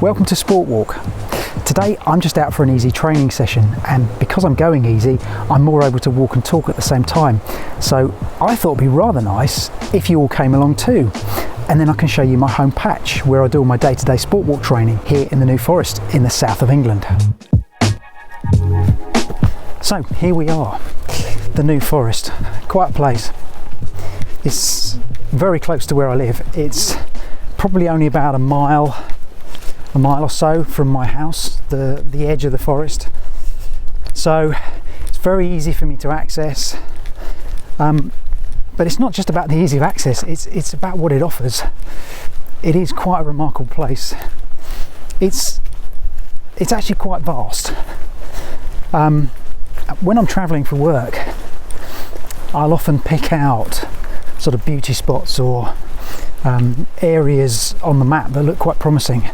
Welcome to Sport Walk. Today I'm just out for an easy training session, and because I'm going easy I'm more able to walk and talk at the same time. So I thought it'd be rather nice if you all came along too, and then I can show you my home patch where I do all my day-to-day sport walk training here in the New Forest in the south of England. So here we are, the New Forest, quite a place. It's very close to where I live. It's probably only about a mile or so from my house, the edge of the forest. So it's very easy for me to access. But it's not just about the ease of access, it's about what it offers. It is quite a remarkable place. It's actually quite vast. When I'm travelling for work, I'll often pick out sort of beauty spots or areas on the map that look quite promising,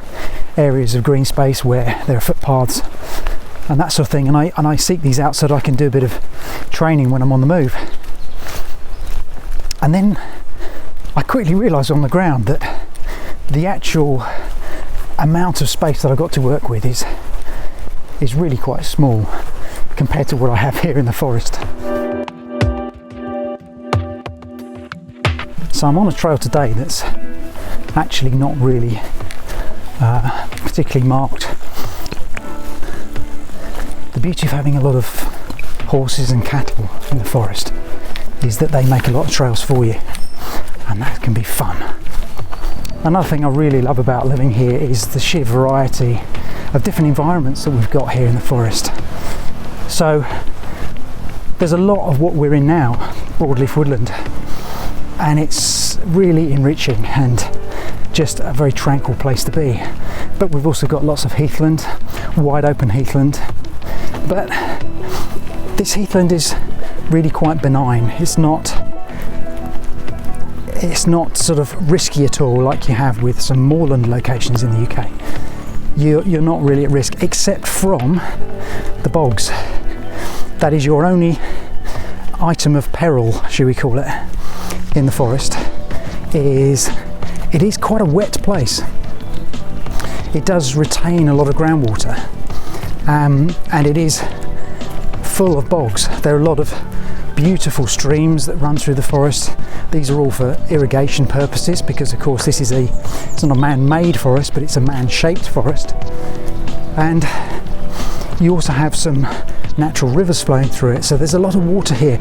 areas of green space where there are footpaths and that sort of thing, and I seek these out so that I can do a bit of training when I'm on the move. And then I quickly realise on the ground that the actual amount of space that I've got to work with is really quite small compared to what I have here in the forest. So I'm on a trail today that's actually not really particularly marked. The beauty of having a lot of horses and cattle in the forest is that they make a lot of trails for you, and that can be fun. Another thing I really love about living here is the sheer variety of different environments that we've got here in the forest. So there's a lot of what we're in now, broadleaf woodland, and it's really enriching and just a very tranquil place to be. But we've also got lots of heathland, wide open heathland, but this heathland is really quite benign. It's not sort of risky at all like you have with some moorland locations in the UK. You're not really at risk except from the bogs. That is your only item of peril, shall we call it, in the forest. It is quite a wet place. It does retain a lot of groundwater, and it is full of bogs. There are a lot of beautiful streams that run through the forest. These are all for irrigation purposes because of course this is it's not a man-made forest, but it's a man-shaped forest. And you also have some natural rivers flowing through it, so there's a lot of water here,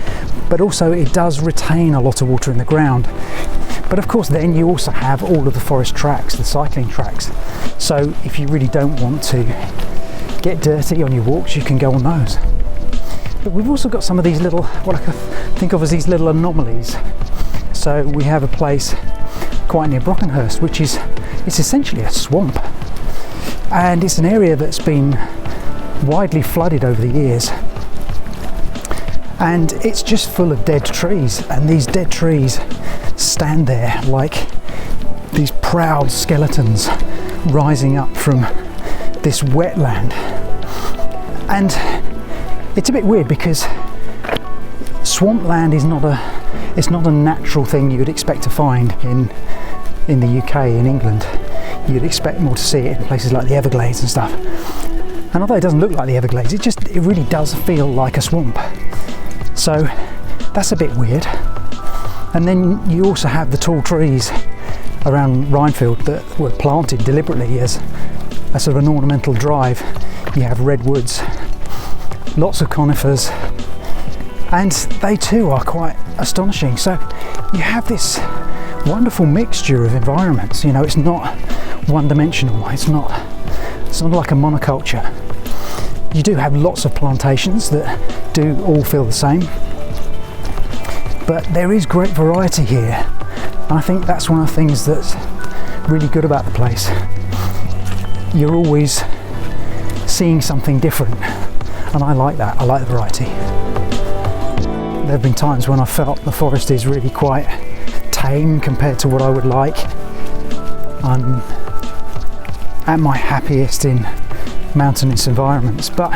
but also it does retain a lot of water in the ground. But of course then you also have all of the forest tracks, the cycling tracks, so if you really don't want to get dirty on your walks you can go on those. But we've also got some of these little, what I think of as these little anomalies. So we have a place quite near Brockenhurst, which it's essentially a swamp, and it's an area that's been widely flooded over the years, and it's just full of dead trees, and these dead trees stand there like these proud skeletons rising up from this wetland. And it's a bit weird because swampland is not a natural thing you would expect to find in the UK, in England. You'd expect more to see it in places like the Everglades and stuff. And although it doesn't look like the Everglades, it really does feel like a swamp. So that's a bit weird. And then you also have the tall trees around Rhinefield that were planted deliberately as a sort of an ornamental drive. You have redwoods, lots of conifers, and they too are quite astonishing. So you have this wonderful mixture of environments. You know, it's not one-dimensional. It's not like a monoculture. You do have lots of plantations that do all feel the same, but there is great variety here, and I think that's one of the things that's really good about the place. You're always seeing something different, and I like that. I like the variety. There have been times when I felt the forest is really quite tame compared to what I would like. I'm at my happiest in mountainous environments, but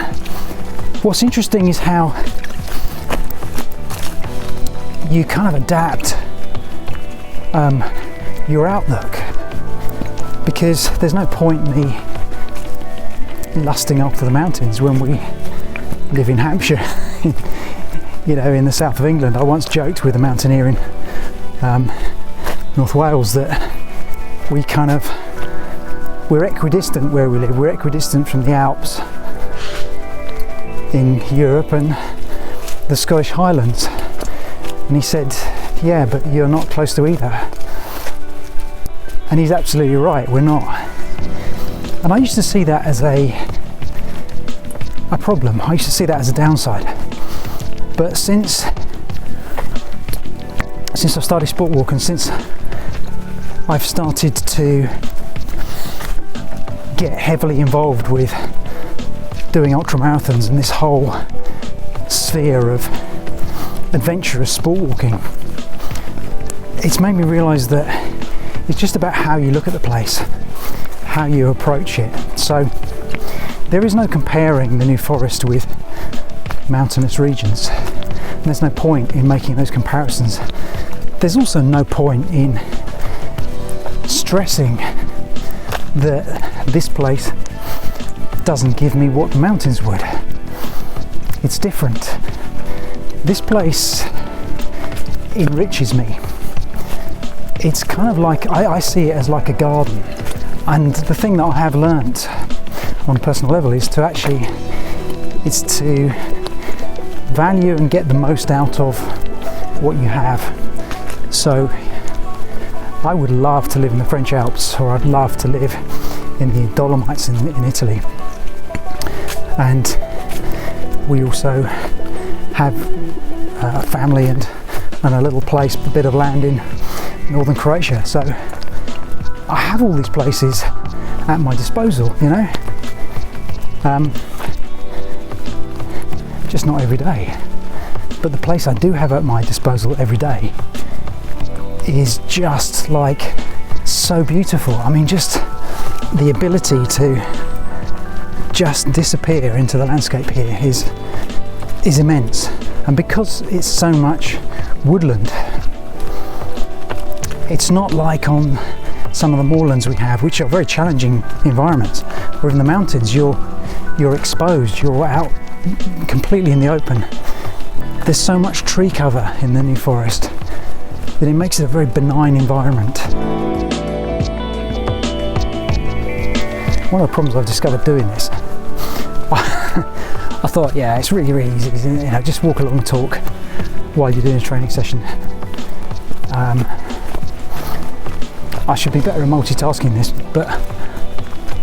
what's interesting is how you kind of adapt your outlook, because there's no point me lusting after the mountains when we live in Hampshire. You know, in the south of England. I once joked with a mountaineer in North Wales that we're equidistant where we live. We're equidistant from the Alps in Europe and the Scottish Highlands. And he said, yeah, but you're not close to either. And he's absolutely right, we're not. And I used to see that as a problem. I used to see that as a downside. But since I've started sport walking, since I've started to get heavily involved with doing ultra marathons and this whole sphere of adventurous sport walking, it's made me realise that it's just about how you look at the place, how you approach it. So there is no comparing the New Forest with mountainous regions. And there's no point in making those comparisons. There's also no point in stressing that this place doesn't give me what the mountains would. It's different. This place enriches me. It's kind of like, I see it as like a garden. And the thing that I have learnt on a personal level is to value and get the most out of what you have. So I would love to live in the French Alps, or I'd love to live in the Dolomites in Italy. And we also have a family and a little place, a bit of land in northern Croatia. So I have all these places at my disposal, you know. Just not every day. But the place I do have at my disposal every day is just like so beautiful. I mean, just the ability to just disappear into the landscape here is immense. And because it's so much woodland, it's not like on some of the moorlands we have, which are very challenging environments, or in the mountains you're exposed, you're out completely in the open. There's so much tree cover in the New Forest that it makes it a very benign environment. One of the problems I've discovered doing this, I thought, yeah, it's really, really easy, you know, just walk along and talk while you're doing a training session. I should be better at multitasking this, but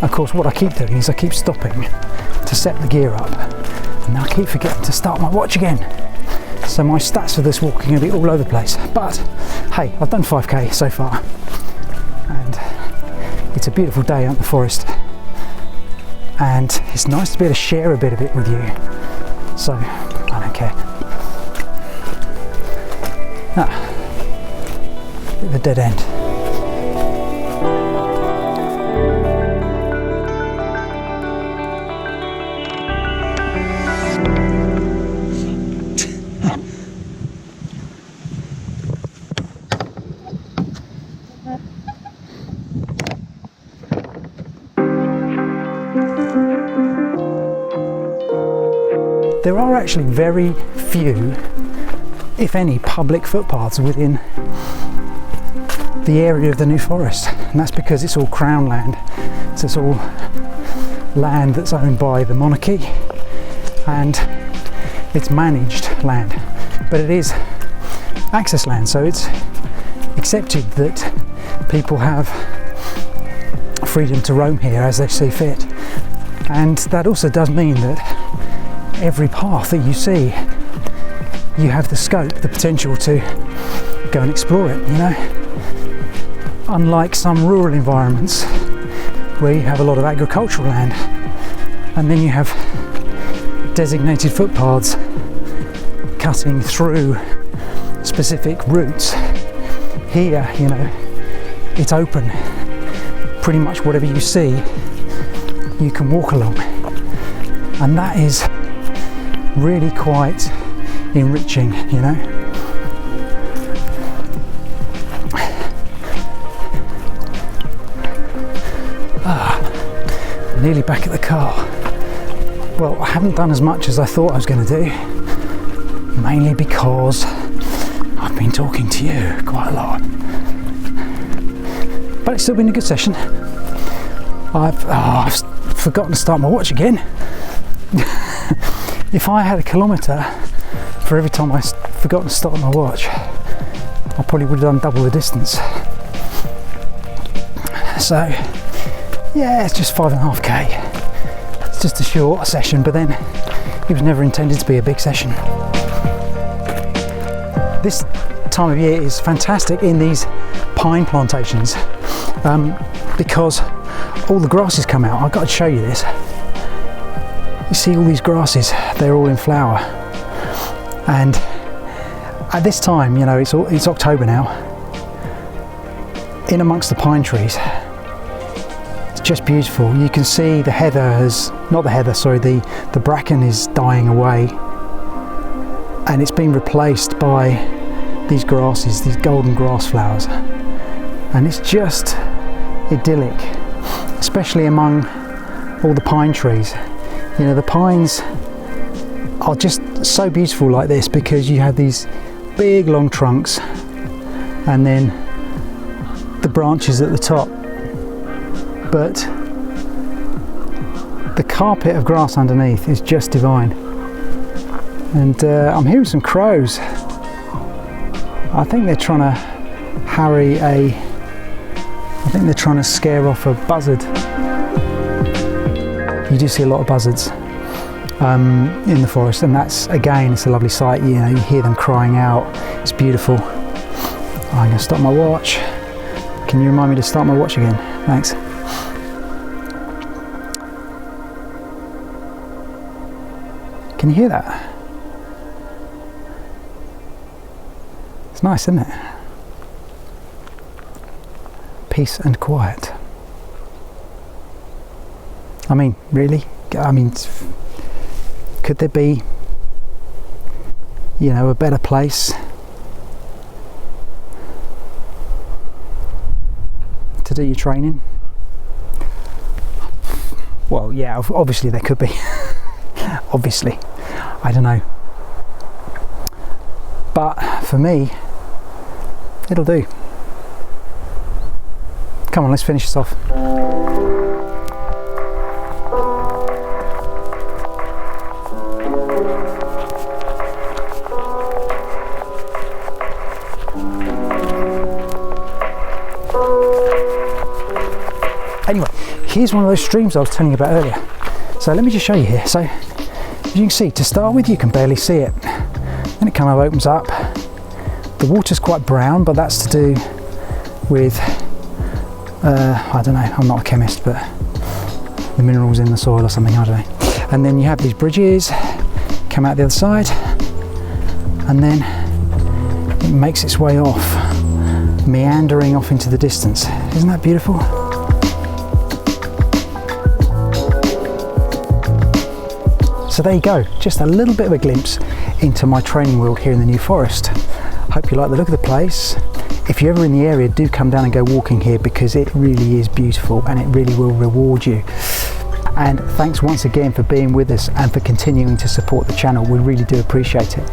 of course what I keep doing is I keep stopping to set the gear up, and I keep forgetting to start my watch again. So my stats for this walking are a bit all over the place. But hey, I've done 5k so far, and it's a beautiful day out in the forest, and it's nice to be able to share a bit of it with you. So I don't care. Bit of a dead end. There are actually very few, if any, public footpaths within the area of the New Forest, and that's because it's all Crown land. So it's all land that's owned by the monarchy, and it's managed land, but it is access land, so it's accepted that people have freedom to roam here as they see fit. And that also does mean that every path that you see, you have the scope, the potential to go and explore it, you know. Unlike some rural environments where you have a lot of agricultural land, and then you have designated footpaths cutting through specific routes. Here, you know, it's open. Pretty much whatever you see, you can walk along. And that is really quite enriching, you know. Nearly back at the car. Well, I haven't done as much as I thought I was going to do, mainly because I've been talking to you quite a lot. But it's still been a good session. I've forgotten to start my watch again. If I had a kilometre for every time I forgot to start my watch, I probably would have done double the distance. So yeah, it's just 5.5k. It's just a short session, but then it was never intended to be a big session. This time of year is fantastic in these pine plantations because all the grasses come out. I've got to show you this. You see all these grasses, they're all in flower. And at this time, you know, it's October now, in amongst the pine trees, it's just beautiful. You can see the heather has, not the heather, sorry, the bracken is dying away, and it's been replaced by these grasses, these golden grass flowers, and it's just idyllic, especially among all the pine trees. You know, the pines are just so beautiful like this because you have these big long trunks and then the branches at the top, but the carpet of grass underneath is just divine. And I'm hearing some crows. I think they're trying to harry I think they're trying to scare off a buzzard. You do see a lot of buzzards in the forest, and that's, again, it's a lovely sight. You know, you hear them crying out. It's beautiful. I'm going to stop my watch. Can you remind me to start my watch again? Thanks. Can you hear that? It's nice, isn't it? Peace and quiet. I mean, really? I mean, could there be, you know, a better place to do your training? Well, yeah, obviously there could be. Obviously, I don't know. But for me, it'll do. Come on, let's finish this off. Anyway, here's one of those streams I was telling you about earlier. So let me just show you here. So as you can see, to start with, you can barely see it. Then it kind of opens up. The water's quite brown, but that's to do with, I don't know, I'm not a chemist, but the minerals in the soil or something, I don't know. And then you have these bridges, come out the other side, and then it makes its way off, meandering off into the distance. Isn't that beautiful? So there you go, just a little bit of a glimpse into my training world here in the New Forest. Hope you like the look of the place. If you're ever in the area, do come down and go walking here because it really is beautiful and it really will reward you. And thanks once again for being with us and for continuing to support the channel. We really do appreciate it.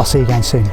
I'll see you again soon.